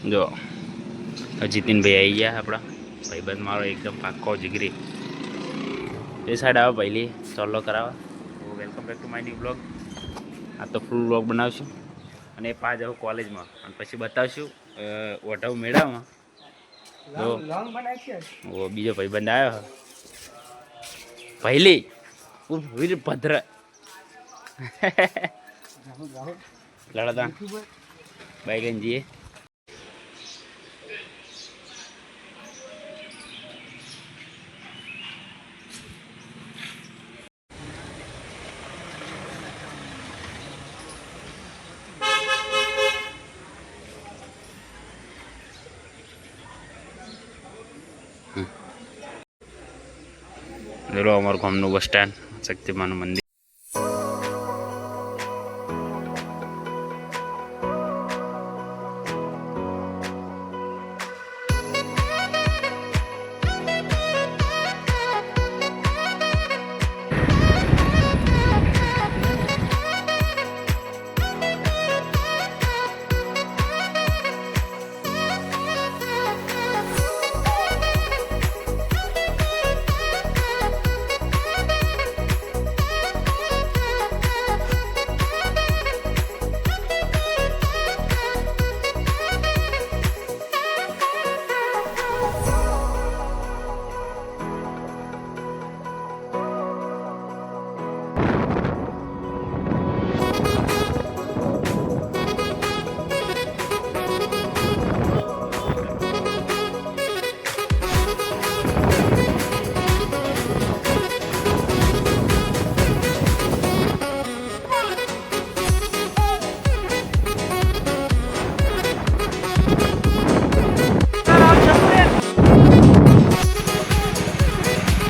જો જીતિનભાઈ આવી ગયા આપણા ભાઈબંધ મારો એકદમ પાક્કો જીગરી એ સાઈડ આવે પહેલી સોલો કરાવવા. Welcome back to my new blog. આ તો ફૂલ બ્લોગ બનાવશું અને એ જાઉં કોલેજમાં અને પછી બતાવશું ઓઢવ મેળામાં. તો બીજો ભાઈબંધ આવ્યો પહેલી વીરભદ્ર લડતા બાઈક લઈને જઈએ. ચલો અમારું ગામનું બસ સ્ટેન્ડ શક્તિમાનું મંદિર.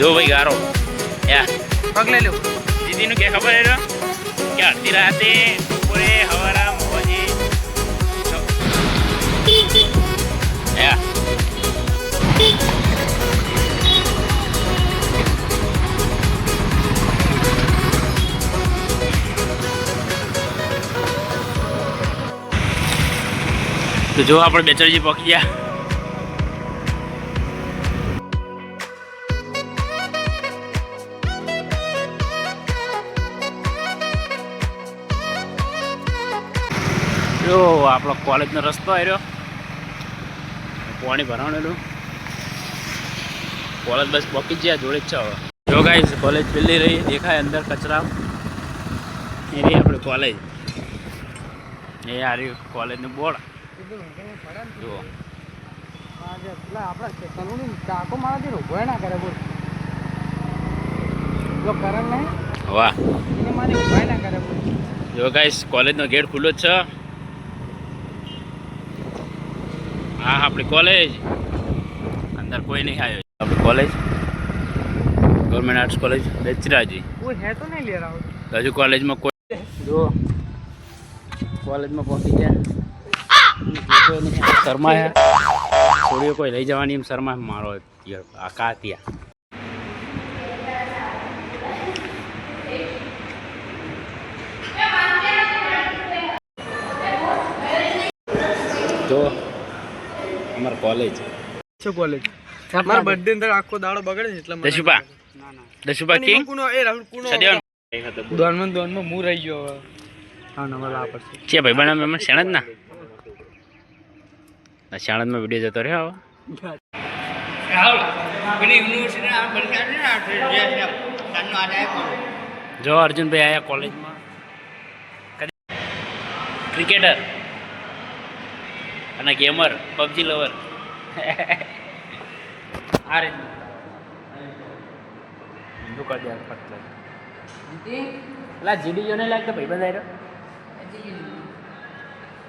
જો ભાઈ ગારો પગ લઈ લો. દીદીનું કે ખબર હે કે અડધી રાતે બપોરે હવારા મોજી તો જો આપણે બેચરજી પહોંચી ગયા. જો આપણો કોલેજનો રસ્તો આવ્યો પાણી ભરાણેલું. કોલેજ બસ પહોંચી ગયા જોડે જ છે. હવે જો ગાઈસ કોલેજ પેલી રહી દેખાય અંદર કચરા એ રહી આપણી કોલેજ. એ આ રહ્યું કોલેજનું બોર્ડ. જુઓ વાહ. જો ગાઈસ કોલેજનો ગેટ ખુલ્લો જ છે. હા આપણી કોલેજ અંદર કોઈ નહીં આવ્યો. આપણી college government arts college Becharaji. હજુ કોલેજમાં કોઈ જો કોલેજમાં પહોંચી ગયા. શર્મા છોડીઓ કોઈ લઈ જવાની એમ શર્મા મારો આકા ત્યાં. જો અમાર કોલેજ છે. કોલેજ મારા બર્થડે અંદર આખો દાડો બગડે છે એટલે દશુપા દશુપા કિંગ એ રાહુલ કુણો સડિયાન દોનમાં મુ રહી ગયો. હા નવલા પર છે ભાઈ બના મેં શેણદ ના શાળામાં વિડિયો જતો રહ્યો. રાહુલ પેલી યુનિવર્સિટી આ બરકાડ જો અર્જુનભાઈ આયા કોલેજમાં. ક્રિકેટર અને ગેમર પબજી લવર આ રીતે દુકાન દે ફટલા લા જીડી જોને લાગતો ભાઈ બંધ આવ્યો.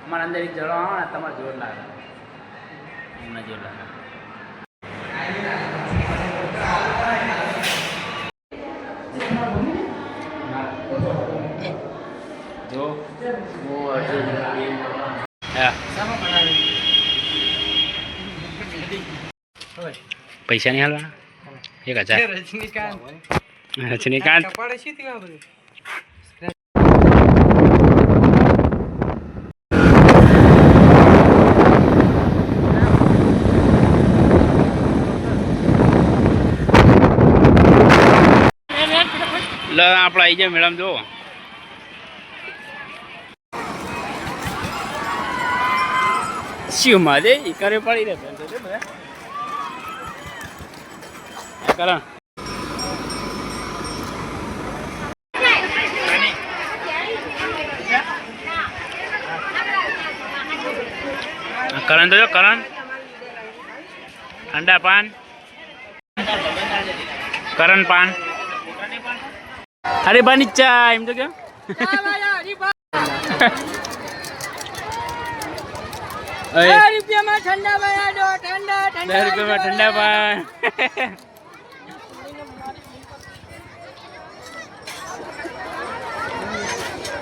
અમારા અંદર એક જળો આવે ને તમારે જોર લાગે એમના જોર લાગે. જો પૈસા નહીં હાલવાના 1000 રજનીકાંત આપણે આવી જાય મેડમ જો શું મારે કરે પડી રહે કરણ કરણ તો જો કરણ ઠંડા પાન કરણ પાન અરે પાની ચા એમ તો કેમ રૂપિયામાં ઠંડા પાન ઠંડા પાન